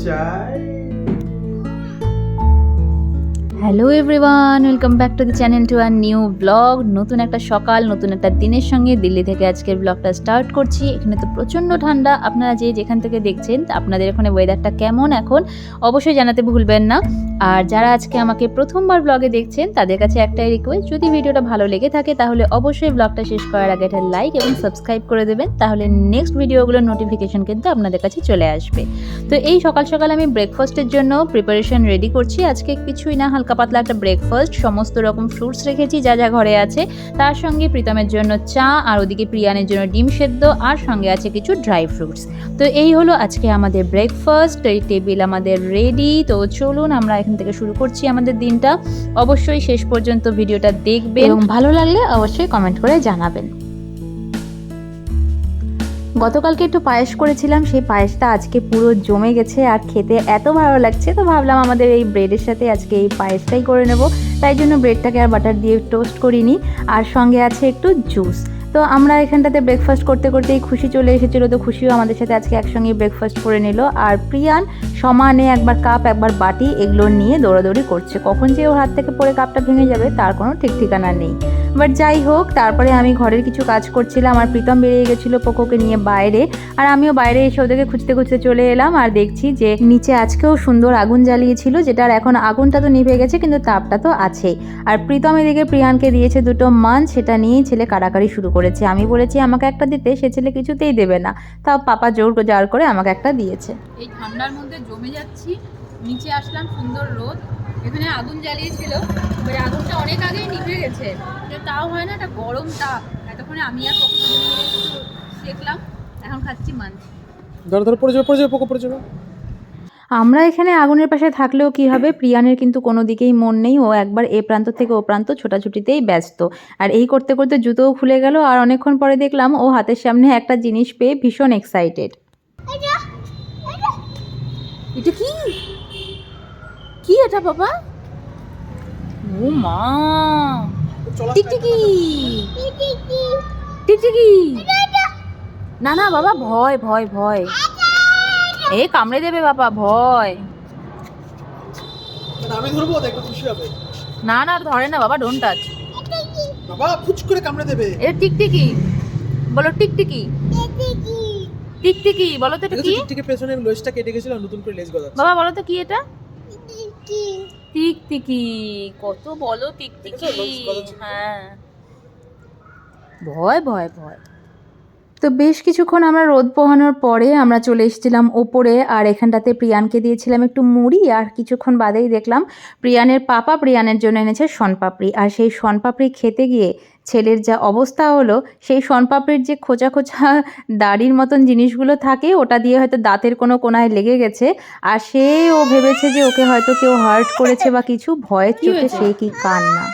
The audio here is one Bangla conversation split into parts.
চাই। Hello everyone, welcome back to the channel to our new blog. নতুন একটা সকাল, নতুন একটা দিনের সঙ্গে দিল্লি থেকে আজকের ব্লগটা স্টার্ট করছি। এখানে তো প্রচণ্ড ঠান্ডা। আপনারা যেখান থেকে দেখছেন আপনাদের এখানে ওয়েদারটা কেমন এখন অবশ্যই জানাতে ভুলবেন না। আর যারা আজকে আমাকে প্রথমবার ব্লগে দেখছেন তাদের কাছে একটাই রিকোয়েস্ট, যদি ভিডিওটা ভালো লেগে থাকে তাহলে অবশ্যই ব্লগটা শেষ করার আগে একটা লাইক এবং সাবস্ক্রাইব করে দেবেন, তাহলে নেক্সট ভিডিওগুলোর নোটিফিকেশন কিন্তু আপনাদের কাছে চলে আসবে। তো এই সকাল সকাল আমি ব্রেকফাস্টের জন্য প্রিপারেশন রেডি করছি। আজকে কিছুই না, হালকা পাতলা একটা ব্রেকফাস্ট, সমস্ত রকম ফ্রুটস রেখেছি যা যা ঘরে আছে, তার সঙ্গে প্রীতমের জন্য চা, আর ওদিকে প্রিয়ানের জন্য ডিম সেদ্ধ, আর সঙ্গে আছে কিছু ড্রাই ফ্রুটস। তো এই হলো আজকে আমাদের ব্রেকফাস্ট। এই টেবিল আমাদের রেডি। তো চলুন আমরা এখান থেকে শুরু করছি আমাদের দিনটা। অবশ্যই শেষ পর্যন্ত ভিডিওটা দেখবেন এবং ভালো লাগলে অবশ্যই কমেন্ট করে জানাবেন। গতকালকে একটু পায়েস করেছিলাম, সেই পায়েসটা আজকে পুরো জমে গেছে আর খেতে এত ভালো লাগছে, তো ভাবলাম আমাদের এই ব্রেডের সাথে আজকে এই পায়েসটাই করে নেব। তাই জন্য ব্রেডটাকে আর বাটার দিয়ে টোস্ট করিনি, আর সঙ্গে আছে একটু জুস। তো আমরা এখানটাতে ব্রেকফাস্ট করতে করতেই খুশি চলে এসেছিলো, তো খুশিও আমাদের সাথে আজকে একসঙ্গে ব্রেকফাস্ট করে নিল। আর প্রিয়ান সমানে একবার কাপ একবার বাটি এগুলো নিয়ে দৌড়াদৌড়ি করছে, কখন যে ওর হাত থেকে পড়ে কাপটা ভেঙে যাবে তার কোনো ঠিক ঠিকানা নেই। বাট যাই হোক, তারপরে আমি ঘরের কিছু কাজ করছিলাম আর প্রীতম বেরিয়ে গেছিলো পোকোকে নিয়ে বাইরে, আর আমিও বাইরে এসে ওদেরকে খুঁজতে খুঁজতে চলে এলাম। আর দেখছি যে নিচে আজকেও সুন্দর আগুন জ্বালিয়েছিল, যেটার এখন আগুনটা তো নিভে গেছে কিন্তু তাপটা তো আছেই। আর প্রীতম এদিকে প্রিয়ানকে দিয়েছে দুটো মাছ, সেটা নিয়েই ছেলে কাড়াকাড়ি শুরু করেছে। আমি বলেছি আমাকে একটা দিতে, সে ছেলে কিছুতেই দেবে না, তাও পাপা জোর জার করে আমাকে একটা দিয়েছে। এই ঠান্ডার মধ্যে জমে যাচ্ছি, নিচে আসলাম, সুন্দর রোদ, এখানে আগুন জ্বালিয়েছিল, এবার আগুনটা অনেক আগেই নিভে গেছে, তাও হয় না, একটা গরম তাপ। এতক্ষণে আমি আর পক্ষ দেখলাম, এখন খাচ্ছি মাছ। ধর পড়ে যাবে পোকা পড়ে যাবে। আমরা এখানে আগুনের পাশে থাকলেও কি হবে, প্রিয়ানের কিন্তু কোনো দিকেই মন নেই, ও একবার এ প্রান্ত থেকে ও প্রান্ত ছোটাছুটিতেই ব্যস্ত। আর এই করতে করতে জুতোও খুলে গেল, আর অনেকক্ষণ পরে দেখলাম ও হাতের সামনে একটা জিনিস পেয়ে ভীষণ এক্সাইটেড। এটা কি? কি এটা বাবা? ও মা, টিকটিকি। টিকটিকি না না বাবা, ভয় ভয় ভয়, এ কামড়ে দেবে বাবা, ভয়। আমি ধরবো, দেখো খুশি হবে। না না ধরে না বাবা, ডোন্ট টাচ বাবা, ফুচ করে কামড়ে দেবে। এটা টিকটিকি বলো, টিকটিকি টিকটিকি বলো তো, এটা কি? টিকটিকির পেছনে লেজটা কেটে গেছিল, নতুন করে লেজ গজাচ্ছে। বাবা বলো তো কি এটা? টিকটিকি। কত বলো টিকটিকি। হ্যাঁ, ভয় ভয় ভয়। তো বেশ কিছুক্ষণ আমরা রোদ পোহানোর পরে আমরা চলে এসেছিলাম ওপরে, আর এখানটাতে প্রিয়ানকে দিয়েছিলাম একটু মুড়ি, আর কিছুক্ষণ বাদেই দেখলাম প্রিয়ানের পাপা প্রিয়ানের জন্য এনেছে শনপাপড়ি। আর সেই শনপাপড়ি খেতে গিয়ে ছেলের যা অবস্থা হলো, সেই শনপাপড়ির যে খোঁচা খোঁচা দাড়ির মতন জিনিসগুলো থাকে, ওটা দিয়ে হয়তো দাঁতের কোনো কোনায় লেগে গেছে, আর ও ভেবেছে যে ওকে হয়তো কেউ হার্ট করেছে বা কিছু, ভয়ের চোটে সে কি কান্না।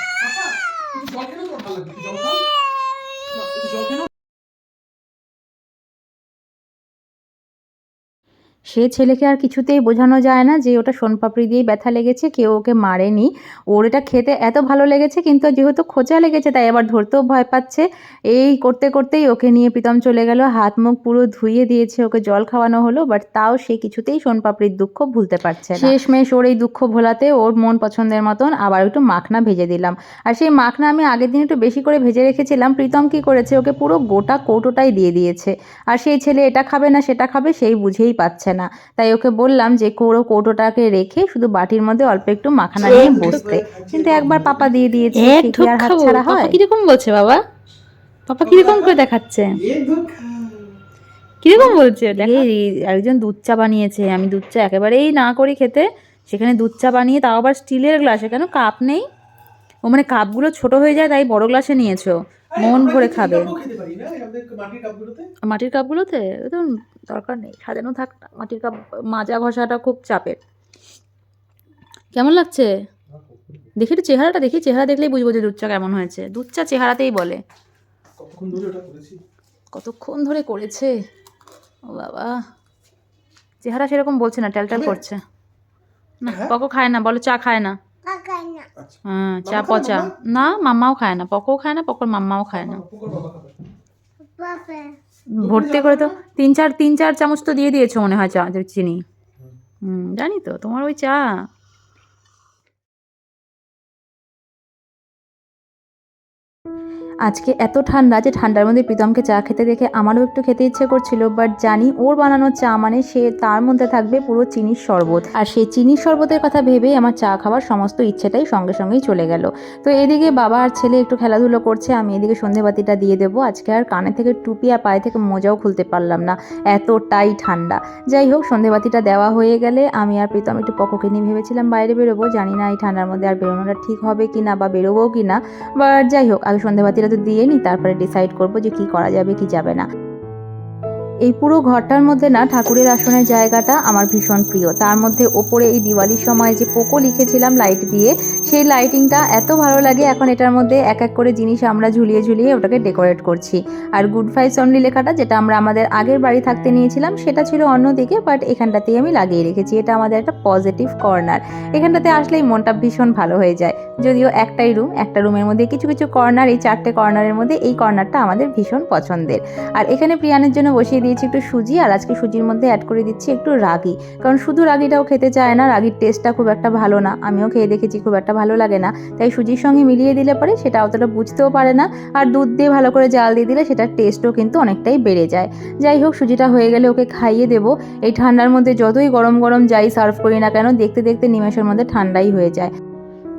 সে ছেলেকে আর কিছুতেই বোঝানো যায় না যে ওটা শোনপাপড়ি দিয়েই ব্যথা লেগেছে, কেউ ওকে মারেনি, ওর এটা খেতে এত ভালো লেগেছে, কিন্তু যেহেতু খোঁচা লেগেছে তাই আবার ধরতেও ভয় পাচ্ছে। এই করতে করতেই ওকে নিয়ে প্রীতম চলে গেল, হাত মুখ পুরো ধুইয়ে দিয়েছে, ওকে জল খাওয়ানো হলো, বাট তাও সে কিছুতেই শোনপাপড়ির দুঃখ ভুলতে পারছে না। শেষমেশ ওর এই দুঃখ ভোলাতে ওর মন পছন্দের মতন আবার একটু মাখনা ভেজে দিলাম। আর সেই মাখনা আমি আগের দিন একটু বেশি করে ভেজে রেখেছিলাম, প্রীতম কি করেছে, ওকে পুরো গোটা কৌটোটাই দিয়ে দিয়েছে। আর সেই ছেলে এটা খাবে না সেটা খাবে সেই বুঝেই পাচ্ছে না, তাই ওকে বললাম যে কৌটোটাকে রেখে শুধু বাটির মধ্যে অল্প একটু মাখানা নিয়ে বসতে, কিন্তু একবার পাপা দিয়ে দিয়েছে, কি আর হাত ছাড়া হয়? কিরকম বলছে বাবা? পাপা কিরকম করে দেখাচ্ছে, কিরকম বলছে? একজন দুধ চা বানিয়েছে, আমি দুধ চা একেবারেই না করি খেতে, সেখানে দুধ চা বানিয়ে তাও আবার স্টিলের গ্লাসে, কেন কাপ নেই? ও মানে কাপগুলো ছোট হয়ে যায় তাই বড় গ্লাসে নিয়েছো, মন ভরে খাবে। মাটির কাপগুলোতে তো দরকার নেই, সাজানো থাক মাটির কাপ, মাজা ঘষাটা খুব চাপের। কেমন লাগছে দেখি একটু চেহারাটা দেখি, চেহারা দেখলেই বুঝবো যে দুধ চা কেমন হয়েছে, দুধ চা চেহারাতেই বলে। কতক্ষণ ধরে করেছে, ও বাবা, চেহারা সেরকম বলছে না, ট্যালট্যাল করছে না। পকো খায় না, বলো চা খায় না। হ্যাঁ, চা পচা না, মাম্মাও খায় না, পকও খায় না, পকর মাম্মাও খায় না। ভর্তি করে তো তিন চার চামচ তো দিয়ে দিয়েছো মনে হয় চা চিনি। জানি তো, তোমার ওই চা। আজকে এত ঠান্ডা যে ঠান্ডার মধ্যে প্রীতমকে চা খেতে দেখে আমারও একটু খেতে ইচ্ছে করছিল, বাট জানি ওর বানানো চা মানে সে তার মধ্যে থাকবে পুরো চিনির শরবত, আর সেই চিনির শরবতের কথা ভেবেই আমার চা খাওয়ার সমস্ত ইচ্ছেটাই সঙ্গে সঙ্গেই চলে গেল। তো এদিকে বাবা আর ছেলে একটু খেলাধুলো করছে, আমি এদিকে সন্ধেবাতিটা দিয়ে দেবো। আজকে আর কানে থেকে টুপি আর পায়ে থেকে মোজাও খুলতে পারলাম না, এতটাই ঠান্ডা। যাই হোক, সন্ধেবাতিটা দেওয়া হয়ে গেলে আমি আর প্রীতম একটু পকোকে নিয়ে ভেবেছিলাম বাইরে বেরোবো। জানি না এই ঠান্ডার মধ্যে আর বেরোনোটা ঠিক হবে কি না, বা বেরোবো কি না, বাট যাই হোক, আগে সন্ধেবাতিটা তো দিয়ে নিই, তারপরে ডিসাইড করবো যে কি করা যাবে কি যাবে না। এই পুরো ঘরটার মধ্যে না ঠাকুরের আসনের জায়গাটা আমার ভীষণ প্রিয়। তার মধ্যে ওপরে এই দিওয়ালির সময় যে পোকো লিখেছিলাম লাইট দিয়ে, সেই লাইটিংটা এত ভালো লাগে। এখন এটার মধ্যে এক এক করে জিনিস আমরা ঝুলিয়ে ঝুলিয়ে ওটাকে ডেকোরেট করছি। আর গুড ভাইবস অনলি লেখাটা, যেটা আমরা আমাদের আগের বাড়ি থাকতে নিয়েছিলাম, সেটা ছিল অন্যদিকে, বাট এখানটাতেই আমি লাগিয়ে রেখেছি। এটা আমাদের একটা পজিটিভ কর্নার। এখানটাতে আসলেই মনটা ভীষণ ভালো হয়ে যায়। যদিও একটাই রুম, একটা রুমের মধ্যে কিছু কিছু কর্নার, এই 4টে কর্নারের মধ্যে এই কর্নারটা আমাদের ভীষণ পছন্দের। আর এখানে প্রিয়ানের জন্য বসিয়ে দিয়েছি একটু সুজি, আর আজকে সুজির মধ্যে অ্যাড করে দিচ্ছি একটু রাগি, কারণ শুধু রাগিটাও খেতে চায় না, রাগির টেস্টটা খুব একটা ভালো না, আমিও খেয়ে দেখেছি খুব একটা ভালো লাগে না। তাই সুজির সঙ্গে মিলিয়ে দিলে পরে সেটা অতটা বুঝতেও পারে না, আর দুধ দিয়ে ভালো করে জাল দিয়ে দিলে সেটার টেস্টও কিন্তু অনেকটাই বেড়ে যায়। যাই হোক, সুজিটা হয়ে গেলে ওকে খাইয়ে দেবো। এই ঠান্ডার মধ্যে যতই গরম গরম যাই সার্ভ করি না কেন, দেখতে দেখতে নিমেষের মধ্যে ঠান্ডাই হয়ে যায়।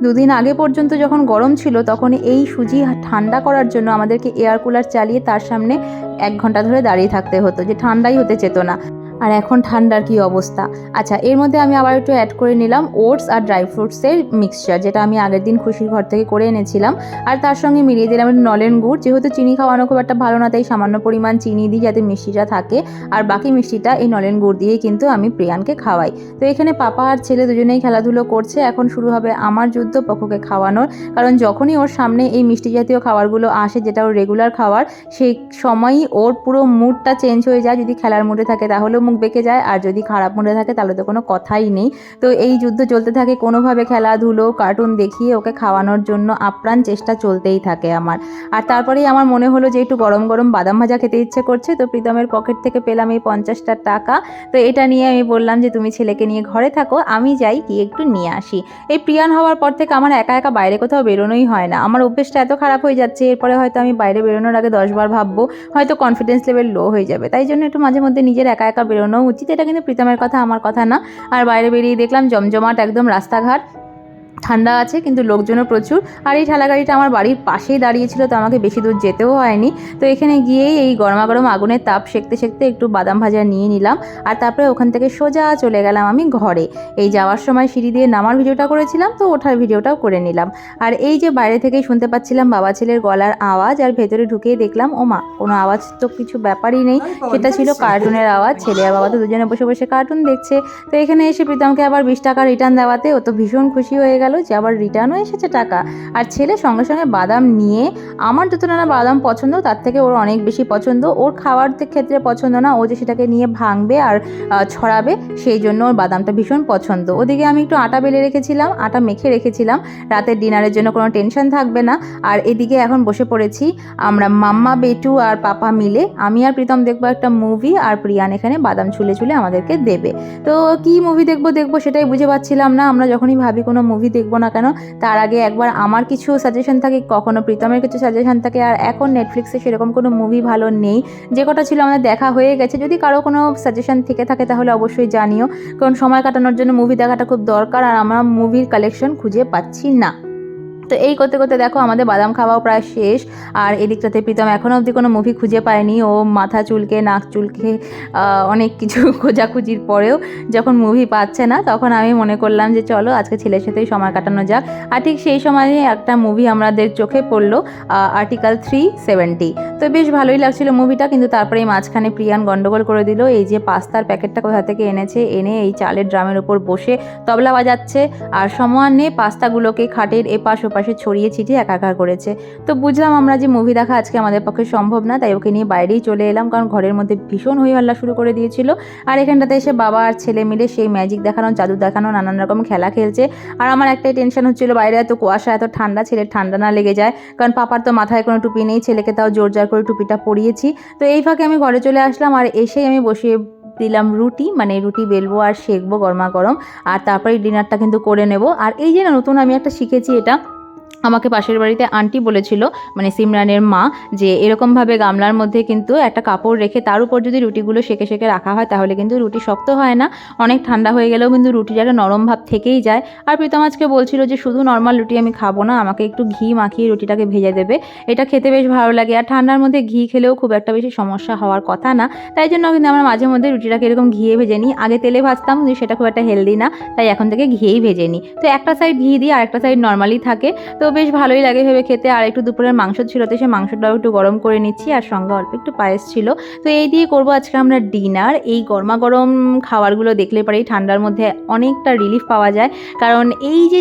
দুদিন আগে পর্যন্ত যখন গরম ছিল, তখন এই সুজি ঠান্ডা করার জন্য আমাদেরকে এয়ার কুলার চালিয়ে তার সামনে 1 ঘন্টা ধরে দাঁড়িয়ে থাকতে হতো, যে ঠান্ডাই হতে চেত না। আর এখন ঠান্ডার কি অবস্থা। আচ্ছা, এর মধ্যে আমি আবার একটু অ্যাড করে নিলাম ওটস আর ড্রাই ফ্রুটসের মিক্সচার, যেটা আমি আগের দিন খুশির ঘর থেকে করে এনেছিলাম। আর তার সঙ্গে মিলিয়ে দিলাম একটু নলেন গুড়। যেহেতু চিনি খাওয়ানো খুব একটা ভালো না, তাই সামান্য পরিমাণ চিনি দিই যাতে মিষ্টিটা থাকে, আর বাকি মিষ্টিটা এই নলেন গুড় দিয়েই কিন্তু আমি প্রিয়ানকে খাওয়াই। তো এখানে পাপা আর ছেলে দুজনেই খেলাধুলো করছে। এখন শুরু হবে আমার যুদ্ধ পক্ষকে খাওয়ানোর, কারণ যখনই ওর সামনে এই মিষ্টি জাতীয় খাবারগুলো আসে, যেটা ওর রেগুলার খাবার, সেই সময়ই ওর পুরো মুডটা চেঞ্জ হয়ে যায়। যদি খেলার মুডে থাকে তাহলেও মুখ বেঁকে যায়, আর যদি খারাপ মুডে থাকে তাহলে তো কোনো কথাই নেই। তো এই যুদ্ধ চলতে থাকে, কোনোভাবে খেলাধুলো কার্টুন দেখিয়ে ওকে খাওয়ানোর জন্য আপ্রাণ চেষ্টা চলতেই থাকে আমার। আর তারপরেই আমার মনে হলো যে একটু গরম গরম বাদাম ভাজা খেতে ইচ্ছে করছে, তো প্রীতমের পকেট থেকে পেলাম এই 50টা টাকা। তো এটা নিয়ে আমি বললাম যে তুমি ছেলেকে নিয়ে ঘরে থাকো, আমি যাই গিয়ে একটু নিয়ে আসি। এই প্রিয়ান হওয়ার পর থেকে আমার একা একা বাইরে কোথাও বেরোনোই হয় না। আমার অভ্যেসটা এত খারাপ হয়ে যাচ্ছে, এরপরে হয়তো আমি বাইরে বেরোনোর আগে 10 বার ভাববো, হয়তো কনফিডেন্স লেভেল লো হয়ে যাবে। তাই জন্য একটু মাঝে মধ্যে নিজের একা একা বেরোনো উচিত। এটা কিন্তু প্রীতমের কথা, আমার কথা না। আর বাইরে বেরিয়ে দেখলাম জমজমাট একদম রাস্তাঘাট, ঠান্ডা আছে কিন্তু লোকজনও প্রচুর। আর এই ঠেলা গাড়িটা আমার বাড়ির পাশেই দাঁড়িয়েছিল, তো আমাকে বেশি দূর যেতেও হয়নি। তো এখানে গিয়েই এই গরমাগরম আগুনের তাপ সেঁকতে সেঁকতে একটু বাদাম ভাজা নিয়ে নিলাম, আর তারপরে ওখান থেকে সোজা চলে গেলাম আমি ঘরে। এই যাওয়ার সময় সিঁড়ি দিয়ে নামার ভিডিওটা করেছিলাম, তো ওঠার ভিডিওটাও করে নিলাম। আর এই যে বাইরে থেকেই শুনতে পাচ্ছিলাম বাবা ছেলের গলার আওয়াজ, আর ভেতরে ঢুকেই দেখলাম ও মা, কোনো আওয়াজ তো কিছু ব্যাপারই নেই, সেটা ছিল কার্টুনের আওয়াজ। ছেলে আর বাবা তো দুজনে বসে বসে কার্টুন দেখছে। তো এখানে এসে প্রীতমকে আবার 20 টাকা রিটার্ন দেওয়াতে ও তো ভীষণ খুশি হয়ে গেল যে আবার রিটার্নও এসেছে টাকা। আর ছেলে সঙ্গে সঙ্গে বাদাম নিয়ে, আমার যত না বাদাম পছন্দ তার থেকে ওর অনেক বেশি পছন্দ, ওর খাওয়ার ক্ষেত্রে পছন্দ না, ও যে সেটাকে নিয়ে ভাঙবে আর ছড়াবে, সেই জন্য ওর বাদামটা ভীষণ পছন্দ। ওদিকে আমি একটু আটা বেলে রেখেছিলাম, আটা মেখে রেখেছিলাম, রাতের ডিনারের জন্য কোনো টেনশন থাকবে না। আর এদিকে এখন বসে পড়েছি আমরা মাম্মা, বেটু আর পাপা মিলে। আমি আর প্রীতম দেখবো একটা মুভি, আর প্রিয়ান এখানে বাদাম ছুলে ছুলে আমাদেরকে দেবে। তো কি মুভি দেখবো সেটাই বুঝে পাচ্ছিলাম না। আমরা যখনই ভাবি কোনো মুভি দেখবো না কেন, তার আগে একবার আমার কিছু সাজেশন থাকে, কখনো প্রীতমের কিছু সাজেশন থাকে। আর এখন নেটফ্লিক্সে সেরকম কোনো মুভি ভালো নেই, যে কটা ছিল আমাদের দেখা হয়ে গেছে। যদি কারো কোনো সাজেশন থেকে থাকে তাহলে অবশ্যই জানিও, কারণ সময় কাটানোর জন্য মুভি দেখাটা খুব দরকার, আর আমরা মুভির কালেকশন খুঁজে পাচ্ছি না। তো এই করতে করতে দেখো আমাদের বাদাম খাওয়াও প্রায় শেষ। আর এদিকটাতে প্রীতম এখনও অবধি কোনো মুভি খুঁজে পায়নি। ও মাথা চুলকে নাক চুলকে অনেক কিছু খোঁজাখুঁজির পরেও যখন মুভি পাচ্ছে না, তখন আমি মনে করলাম যে চলো আজকে ছেলের সাথেই সময় কাটানো যাক। আর ঠিক সেই সময়ে একটা মুভি আমাদের চোখে পড়লো, আর্টিকেল 370। তো বেশ ভালোই লাগছিল মুভিটা, কিন্তু তারপরে এই মাঝখানে প্রিয়ান গন্ডগোল করে দিল। এই যে পাস্তার প্যাকেটটা কোথা থেকে এনেছে, এনে এই চালের ড্রামের উপর বসে তবলা বাজাচ্ছে, আর সমানে পাস্তাগুলোকে খাটের এপাশ পাশে ছড়িয়ে ছিটিয়ে একাকার করেছে। তো বুঝলাম আমরা যে মুভি দেখা আজকে আমাদের পক্ষে সম্ভব না, তাই ওকে নিয়ে বাইরেই চলে এলাম, কারণ ঘরের মধ্যে ভীষণ হই হল্লা শুরু করে দিয়েছিল। আর এখানটাতে এসে বাবা আর ছেলে মিলে সেই ম্যাজিক দেখানো, জাদু দেখানো, নানান রকম খেলা খেলছে। আর আমার একটাই টেনশন হচ্ছিল, বাইরে এত কুয়াশা, এত ঠান্ডা, ছেলের ঠান্ডা না লেগে যায়, কারণ পাপার তো মাথায় কোনো টুপি নেই, ছেলেকে তাও জোর জার করে টুপিটা পরিয়েছি। তো এই ফাঁকে আমি ঘরে চলে আসলাম, আর এসেই আমি বসিয়ে দিলাম রুটি, মানে রুটি বেলবো আর সেঁকবো গরমা গরম, আর তারপরে ডিনারটা কিন্তু করে নেব। আর এই যে নতুন আমি একটা শিখেছি, এটা আমাকে পাশের বাড়িতে আন্টি বলেছিল, মানে সিমরানের মা, যে এরকমভাবে গামলার মধ্যে কিন্তু একটা কাপড় রেখে তার উপর যদি রুটিগুলো সেঁকে সেঁকে রাখা হয় তাহলে কিন্তু রুটি শক্ত হয় না, অনেক ঠান্ডা হয়ে গেলেও কিন্তু রুটির একটা নরম ভাব থেকেই যায়। আর প্রীতম আজকে বলছিল যে শুধু নর্মাল রুটি আমি খাবো না, আমাকে একটু ঘি মাখিয়ে রুটিটাকে ভেজে দেবে, এটা খেতে বেশ ভালো লাগে। আর ঠান্ডার মধ্যে ঘি খেলেও খুব একটা বেশি সমস্যা হওয়ার কথা না, তাই জন্য কিন্তু আমরা মাঝে মধ্যে রুটিটাকে এরকম ঘিয়ে ভেজে নিই। আগে তেলে ভাজতাম কিন্তু সেটা খুব একটা হেলদি না, তাই এখন থেকে ঘিয়েই ভেজে নিই। তো একটা সাইড ঘি দিই আর একটা সাইড নর্মালি থাকে, তো বেশ ভালোই লাগে ভেবে খেতে। আর একটু দুপুরের মাংস ছিল, তো সেই মাংসটাও একটু গরম করে নিচ্ছি, আর সঙ্গে অল্প একটু পায়েস ছিল। তো এই দিয়ে করবো আজকে আমরা ডিনার। এই গরমা গরম খাবারগুলো দেখলে পরেই ঠান্ডার মধ্যে অনেকটা রিলিফ পাওয়া যায়, কারণ এই যে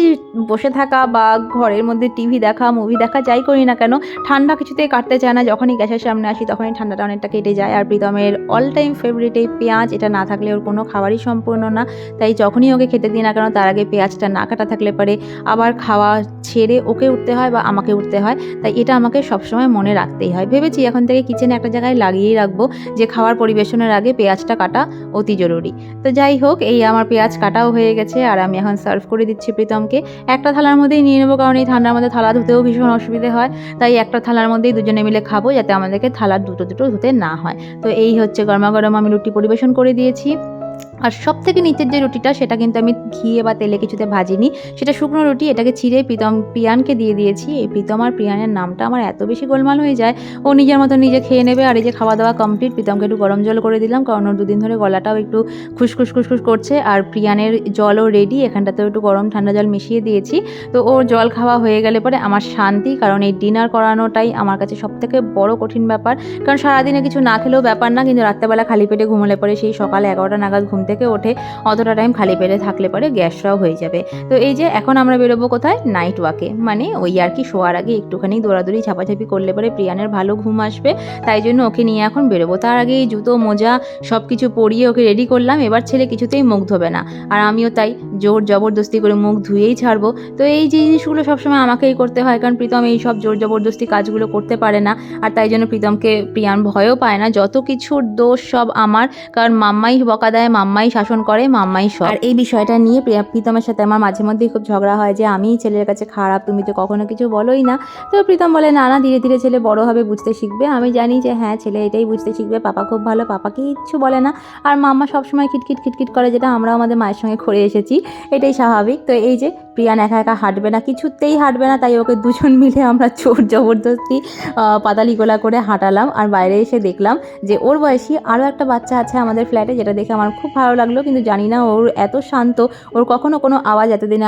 বসে থাকা বা ঘরের মধ্যে টিভি দেখা, মুভি দেখা, যাই করি না কেন, ঠান্ডা কিছুতেই কাটতে চায় না। যখনই গ্যাসের সামনে আসি তখনই ঠান্ডাটা অনেকটা কেটে যায়। আর প্রীতমের অল টাইম ফেভারিট এই পেঁয়াজ, এটা না থাকলে ওর কোনো খাবারই সম্পূর্ণ না, তাই যখনই ওকে খেতে দিই না কেন তার আগে পেঁয়াজটা না কাটা থাকলে পরে আবার খাওয়া ছেড়ে ওকে উঠতে হয় বা আমাকে উঠতে হয়, তাই এটা আমাকে সবসময় মনে রাখতেই হয়। ভেবেছি এখন থেকে কিচেনে একটা জায়গায় লাগিয়েই রাখবো যে খাবার পরিবেশনের আগে পেঁয়াজটা কাটা অতি জরুরি। তো যাই হোক, এই আমার পেঁয়াজ কাটাও হয়ে গেছে, আর আমি এখন সার্ভ করে দিচ্ছি প্রীতমকে। একটা থালার মধ্যেই নিয়ে নেবো, কারণ এই ঠান্ডার মধ্যে থালা ধুতেও ভীষণ অসুবিধে হয়, তাই একটা থালার মধ্যেই দুজনে মিলে খাবো, যাতে আমাদেরকে থালা দুটো দুটো ধুতে না হয়। তো এই হচ্ছে গরমা গরম আমি রুটি পরিবেশন করে দিয়েছি। আর সব থেকে নিচের যে রুটিটা, সেটা কিন্তু আমি ঘিয়ে বা তেলে কিছুতে ভাজিনি, সেটা শুকনো রুটি, এটাকে ছিঁড়ে প্রিয়ানকে দিয়ে দিয়েছি। এই প্রীতম আর প্রিয়ানের নামটা আমার এত বেশি গোলমাল হয়ে যায়, ও নিজের মতো নিজে খেয়ে নেবে। আর এই যে খাওয়া দাওয়া কমপ্লিট, প্রীতমকে একটু গরম জল করে দিলাম, কারণ ওর দুদিন ধরে গলাটাও একটু খুসখুস খুসখুস করছে। আর প্রিয়ানের জলও রেডি, এখানটাতেও একটু গরম ঠান্ডা জল মিশিয়ে দিয়েছি। তো ওর জল খাওয়া হয়ে গেলে পরে আমার শান্তি, কারণ এই ডিনার করানোটাই আমার কাছে সবথেকে বড় কঠিন ব্যাপার। কারণ সারাদিনে কিছু না খেলেও ব্যাপার না, কিন্তু রাত্রেবেলা খালি পেটে ঘুমোলে পরে সেই সকালে 11টা নাগাদ ঘুম থেকে ওঠে, অতটা টাইম খালি পেটে থাকলে পরে গ্যাসটাও হয়ে যাবে। তো এই যে এখন আমরা বেরোবো কোথায়, নাইট ওয়াকে, মানে ওই আর কি শোয়ার আগে একটুখানি দৌড়াদৌড়ি ঝাপাঝাপি করলে পরে প্রিয়ানের ভালো ঘুম আসবে, তাই জন্য ওকে নিয়ে এখন বেরোবো। তার আগে এই জুতো মোজা সব কিছু পরিয়ে ওকে রেডি করলাম। এবার ছেলে কিছুতেই মুখ ধোবে না, আর আমিও তাই জোর জবরদস্তি করে মুখ ধুয়েই ছাড়বো। তো এই যে জিনিসগুলো সবসময় আমাকেই করতে হয়, কারণ প্রীতম এই সব জোর জবরদস্তি কাজগুলো করতে পারে না, আর তাই জন্য প্রিয়ান ভয়ও পায় না। যত কিছুর দোষ সব আমার, কারণ মাম্মাই বকা দেয়, মাম্মাই শাসন করে, মাম্মাই সব। আর এই বিষয়টা নিয়ে প্রীতমের সাথে আমার মাঝে মধ্যেই খুব ঝগড়া হয় যে আমিই ছেলের কাছে খারাপ, তুমি তো কখনো কিছু বলোই না। তো প্রীতম বলে না না, ধীরে ধীরে ছেলে বড় হবে, বুঝতে শিখবে। আমি জানি যে হ্যাঁ, ছেলে এটাই বুঝতে শিখবে, পাপা খুব ভালো, পাপাকে কিচ্ছু বলে না। আর মাম্মা সবসময় খিটখিট খিটখিট করে, যেটা আমরাও আমাদের মায়ের সঙ্গে করে এসেছি, এটাই স্বাভাবিক। তো এই যে প্রিয়ান একা একা হাঁটবে না, কিছুতেই হাঁটবে না, তাই ওকে দুজন মিলে আমরা জোর জবরদস্তি পাতালি গোলা করে হাঁটালাম। আর বাইরে এসে দেখলাম যে ওর বয়সী আরও একটা বাচ্চা আছে আমাদের ফ্ল্যাটে, যেটা দেখে আমার খুব ভালো লাগলো, কিন্তু জানি না ওর এত শান্ত, ওর কখনো কোনো আওয়াজ এতদিনে